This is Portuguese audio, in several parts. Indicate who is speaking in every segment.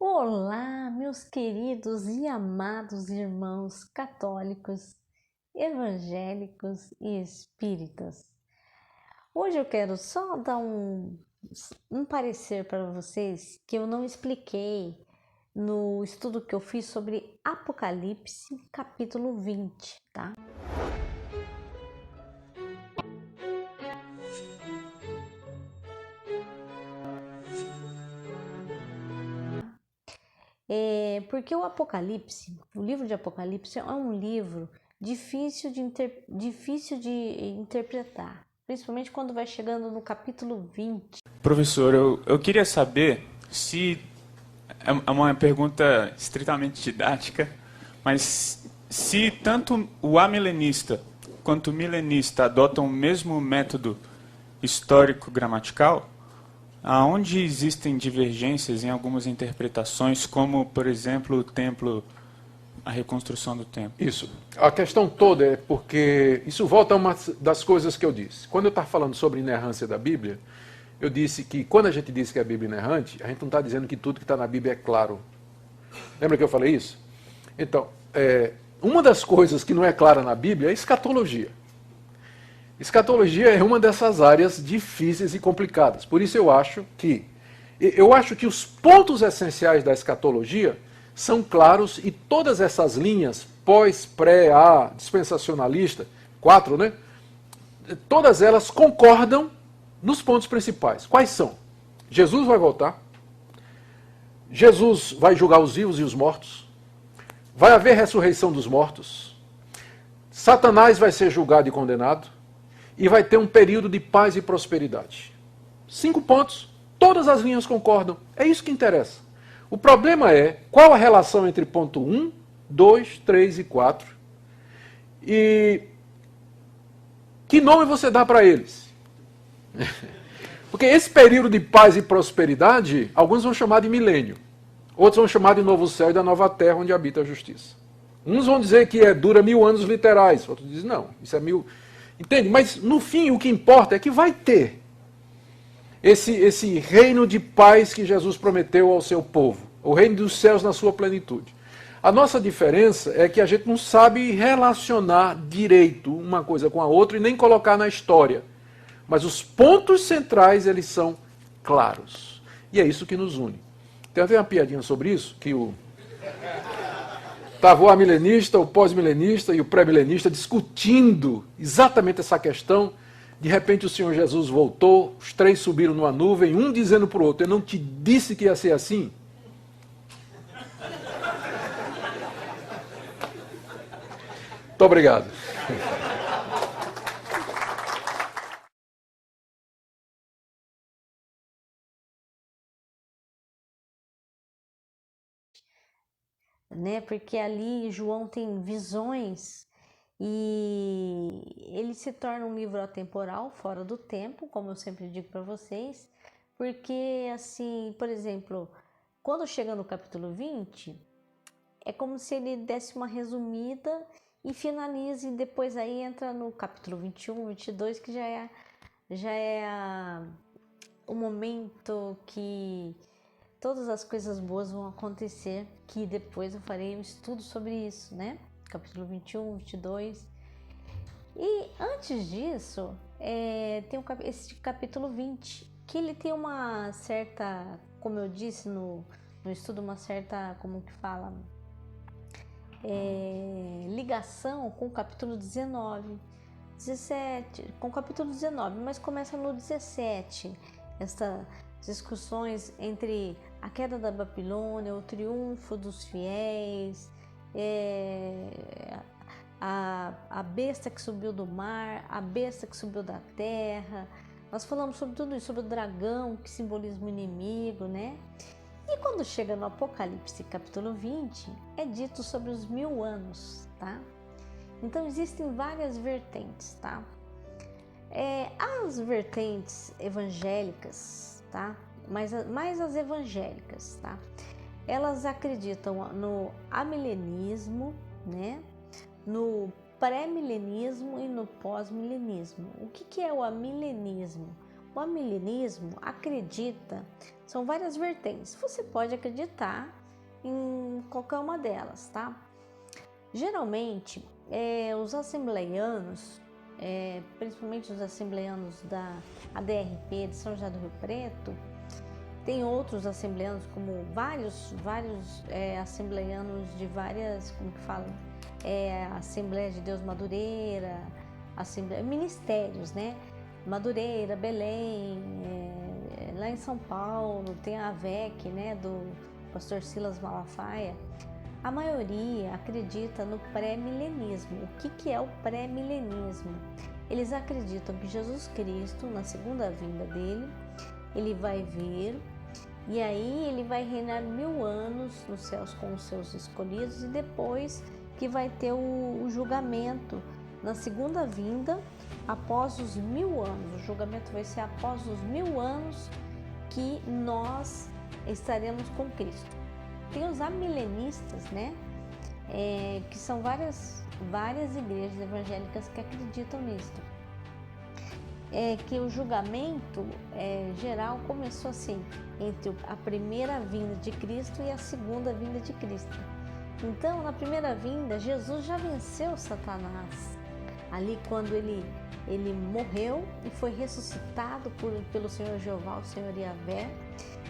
Speaker 1: Olá, meus queridos e amados irmãos católicos, evangélicos e espíritas. Hoje eu quero só dar um parecer para vocês que eu não expliquei no estudo que eu fiz sobre Apocalipse, capítulo 20, tá? Porque o Apocalipse, o livro de Apocalipse é um livro difícil de interpretar, principalmente quando vai chegando no capítulo 20.
Speaker 2: Professor, eu queria saber se é uma pergunta estritamente didática, mas se tanto o amilenista quanto o milenista adotam o mesmo método histórico-gramatical, aonde existem divergências em algumas interpretações, como, por exemplo, o templo, a reconstrução do templo.
Speaker 3: Isso. A questão toda é porque isso volta a uma das coisas que eu disse. Quando eu estava falando sobre inerrância da Bíblia, eu disse que quando a gente diz que a Bíblia é inerrante, a gente não está dizendo que tudo que está na Bíblia é claro. Lembra que eu falei isso? Então, uma das coisas que não é clara na Bíblia é escatologia. Escatologia é uma dessas áreas difíceis e complicadas. Por isso eu acho que os pontos essenciais da escatologia são claros e todas essas linhas pós, pré, a, dispensacionalista, 4, né? Todas elas concordam nos pontos principais. Quais são? Jesus vai voltar. Jesus vai julgar os vivos e os mortos. Vai haver ressurreição dos mortos. Satanás vai ser julgado e condenado. E vai ter um período de paz e prosperidade. 5 pontos. Todas as linhas concordam. É isso que interessa. O problema é qual a relação entre ponto 1, 2, 3 e 4. E que nome você dá para eles? Porque esse período de paz e prosperidade, alguns vão chamar de milênio. Outros vão chamar de novo céu e da nova terra onde habita a justiça. Uns vão dizer que dura 1000 anos literais. Outros dizem, não, isso é 1000... Entende? Mas no fim o que importa é que vai ter esse reino de paz que Jesus prometeu ao seu povo. O reino dos céus na sua plenitude. A nossa diferença é que a gente não sabe relacionar direito uma coisa com a outra e nem colocar na história. Mas os pontos centrais, eles são claros. E é isso que nos une. Tem até uma piadinha sobre isso, que estava o amilenista, o pós-milenista e o pré-milenista discutindo exatamente essa questão. De repente o Senhor Jesus voltou, os 3 subiram numa nuvem, um dizendo para o outro, eu não te disse que ia ser assim? Muito obrigado.
Speaker 1: Porque ali João tem visões e ele se torna um livro atemporal, fora do tempo, como eu sempre digo para vocês, porque assim, por exemplo, quando chega no capítulo 20, é como se ele desse uma resumida e finalize, e depois aí entra no capítulo 21, 22, que já é o momento que todas as coisas boas vão acontecer, que depois eu farei um estudo sobre isso, né? Capítulo 21, 22. E antes disso, tem esse capítulo 20, que ele tem uma certa, como eu disse no estudo, uma certa, como que fala, ligação com o capítulo 19, 17, com o capítulo 19, mas começa no 17, essas discussões entre a queda da Babilônia, o triunfo dos fiéis, a besta que subiu do mar, a besta que subiu da terra. Nós falamos sobre tudo isso, sobre o dragão que simboliza o inimigo, né? E quando chega no Apocalipse capítulo 20, é dito sobre os 1000 anos, tá? Então existem várias vertentes, tá? As vertentes evangélicas, tá? Mais as evangélicas, tá? Elas acreditam no amilenismo, né? No pré-milenismo e no pós-milenismo. O que é o amilenismo? O amilenismo acredita, são várias vertentes, você pode acreditar em qualquer uma delas, tá? Geralmente, os assembleianos, principalmente os assembleianos da ADRP de São José do Rio Preto, tem outros assembleianos, como vários assembleianos de várias, como que fala? Assembleia de Deus Madureira, ministérios, né? Madureira, Belém, lá em São Paulo, tem a AVEC, né, do pastor Silas Malafaia. A maioria acredita no pré-milenismo. O que é o pré-milenismo? Eles acreditam que Jesus Cristo, na segunda vinda dele, ele vai vir e aí ele vai reinar 1000 anos nos céus com os seus escolhidos, e depois que vai ter o julgamento na segunda vinda, após os 1000 anos. O julgamento vai ser após os 1000 anos que nós estaremos com Cristo. Tem os amilenistas, né? Que são várias igrejas evangélicas que acreditam nisso. Que o julgamento geral começou assim, entre a primeira vinda de Cristo e a segunda vinda de Cristo. Então, na primeira vinda, Jesus já venceu Satanás. Ali quando ele morreu e foi ressuscitado pelo Senhor Jeová, o Senhor Yahvé,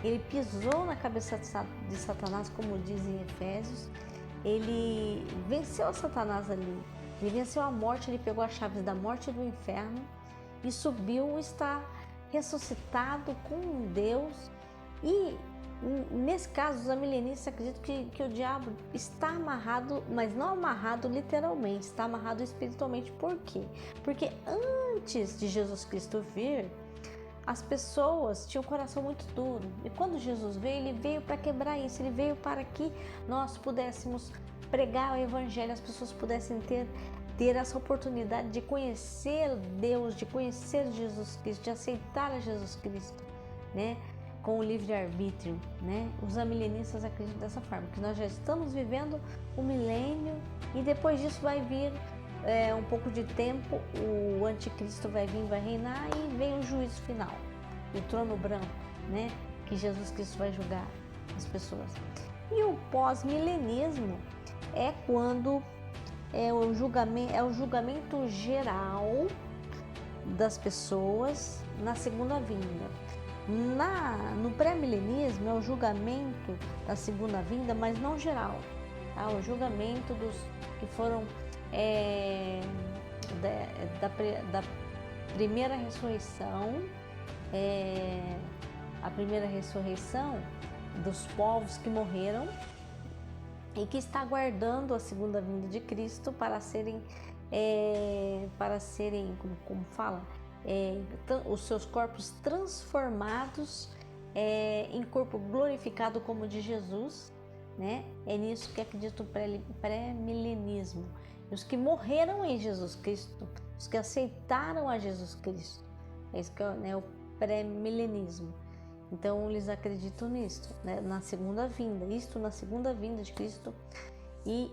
Speaker 1: ele pisou na cabeça de Satanás, como diz em Efésios. Ele venceu Satanás ali, ele venceu a morte, ele pegou as chaves da morte e do inferno e subiu, está ressuscitado com Deus. E nesse caso, os amilenistas acreditam que o diabo está amarrado, mas não amarrado literalmente, está amarrado espiritualmente. Por quê? Porque antes de Jesus Cristo vir, as pessoas tinham um coração muito duro. E quando Jesus veio, ele veio para quebrar isso. Ele veio para que nós pudéssemos pregar o evangelho, as pessoas pudessem ter essa oportunidade de conhecer Deus, de conhecer Jesus Cristo, de aceitar a Jesus Cristo, né? Com o livre-arbítrio, né? Os amilenistas acreditam dessa forma, que nós já estamos vivendo o milênio e depois disso vai vir um pouco de tempo, o anticristo vai vir, vai reinar e vem o juízo final, o trono branco, né? Que Jesus Cristo vai julgar as pessoas. E o pós-milenismo é quando o julgamento geral das pessoas na segunda vinda. No pré-milenismo é o julgamento da segunda vinda, mas não geral. Tá? O julgamento dos que foram da primeira ressurreição, a primeira ressurreição dos povos que morreram e que está aguardando a segunda vinda de Cristo para serem como fala, os seus corpos transformados em corpo glorificado como o de Jesus, né? É nisso que acredita o pré-milenismo. Os que morreram em Jesus Cristo, os que aceitaram a Jesus Cristo, é isso que é o pré-milenismo. Então eles acreditam nisso, né? Na segunda vinda, na segunda vinda de Cristo, e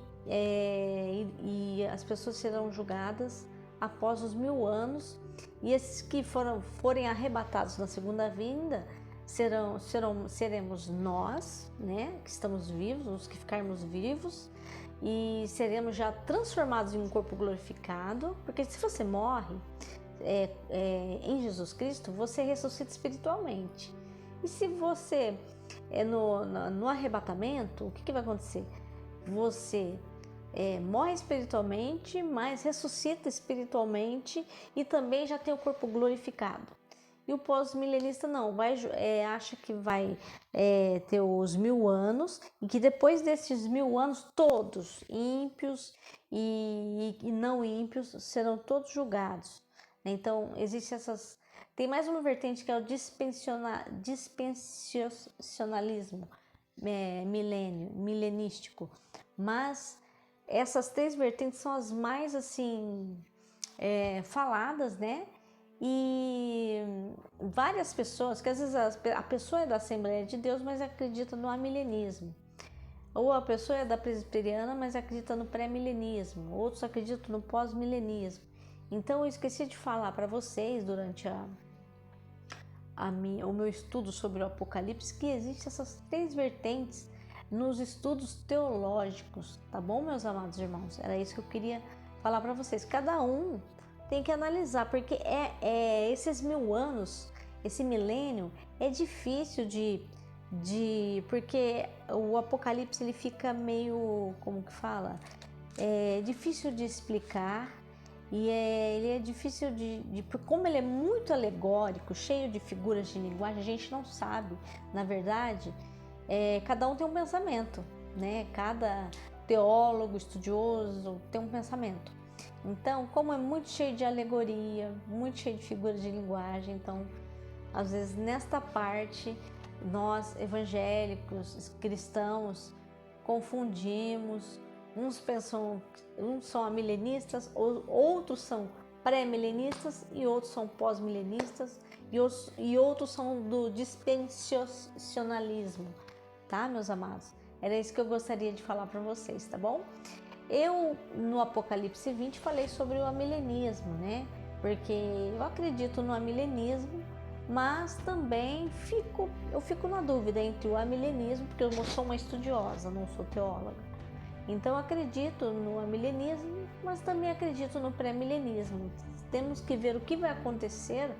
Speaker 1: as pessoas serão julgadas após os 1000 anos, e esses que forem arrebatados na segunda vinda seremos nós, né, que estamos vivos, os que ficarmos vivos, e seremos já transformados em um corpo glorificado, porque se você morre em Jesus Cristo, você ressuscita espiritualmente. E se você no arrebatamento, o que vai acontecer? Você morre espiritualmente, mas ressuscita espiritualmente e também já tem o corpo glorificado. E o pós-milenista não, acha que vai ter os 1000 anos e que depois desses 1000 anos todos, ímpios e não ímpios, serão todos julgados. Então, tem mais uma vertente que é o dispensacionalismo milenístico, mas essas 3 vertentes são as mais assim faladas, né? E várias pessoas, que às vezes a pessoa é da Assembleia de Deus, mas acredita no amilenismo. Ou a pessoa é da presbiteriana, mas acredita no pré-milenismo. Outros acreditam no pós-milenismo. Então eu esqueci de falar para vocês durante o meu estudo sobre o Apocalipse, que existem essas 3 vertentes nos estudos teológicos, tá bom, meus amados irmãos? Era isso que eu queria falar para vocês. Cada um tem que analisar, porque esses 1000 anos, esse milênio, é difícil porque o Apocalipse ele fica meio, como que fala? É difícil de explicar e ele é difícil como ele é muito alegórico, cheio de figuras de linguagem, a gente não sabe, na verdade, cada um tem um pensamento, né? Cada teólogo, estudioso tem um pensamento. Então, como é muito cheio de alegoria, muito cheio de figuras de linguagem, então, às vezes, nesta parte, nós, evangélicos, cristãos, confundimos. Uns são amilenistas, outros são pré-milenistas e outros são pós-milenistas e outros são do dispensacionalismo, tá, meus amados? Era isso que eu gostaria de falar para vocês, tá bom? Eu, no Apocalipse 20, falei sobre o amilenismo, né? Porque eu acredito no amilenismo, mas também eu fico na dúvida entre o amilenismo, porque eu sou uma estudiosa, não sou teóloga. Então eu acredito no amilenismo, mas também acredito no pré-milenismo. Temos que ver o que vai acontecer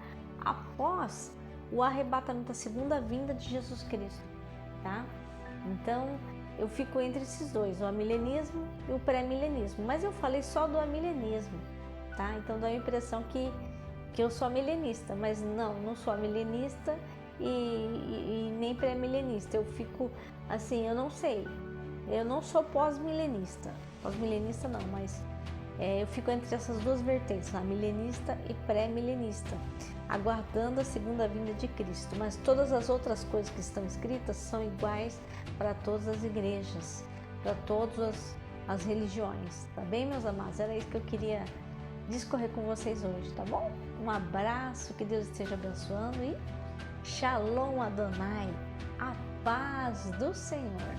Speaker 1: após o arrebatamento da segunda vinda de Jesus Cristo, tá? Então eu fico entre esses dois, o amilenismo e o pré-milenismo. Mas eu falei só do amilenismo, tá? Então dá a impressão que eu sou milenista, mas não sou milenista e nem pré-milenista. Eu fico assim, eu não sei. Eu não sou pós-milenista. Pós-milenista não, mas eu fico entre essas 2 vertentes, milenista e pré-milenista, aguardando a segunda vinda de Cristo. Mas todas as outras coisas que estão escritas são iguais para todas as igrejas, para todas as religiões. Tá bem, meus amados? Era isso que eu queria discorrer com vocês hoje, tá bom? Um abraço, que Deus esteja abençoando e Shalom Adonai, a paz do Senhor.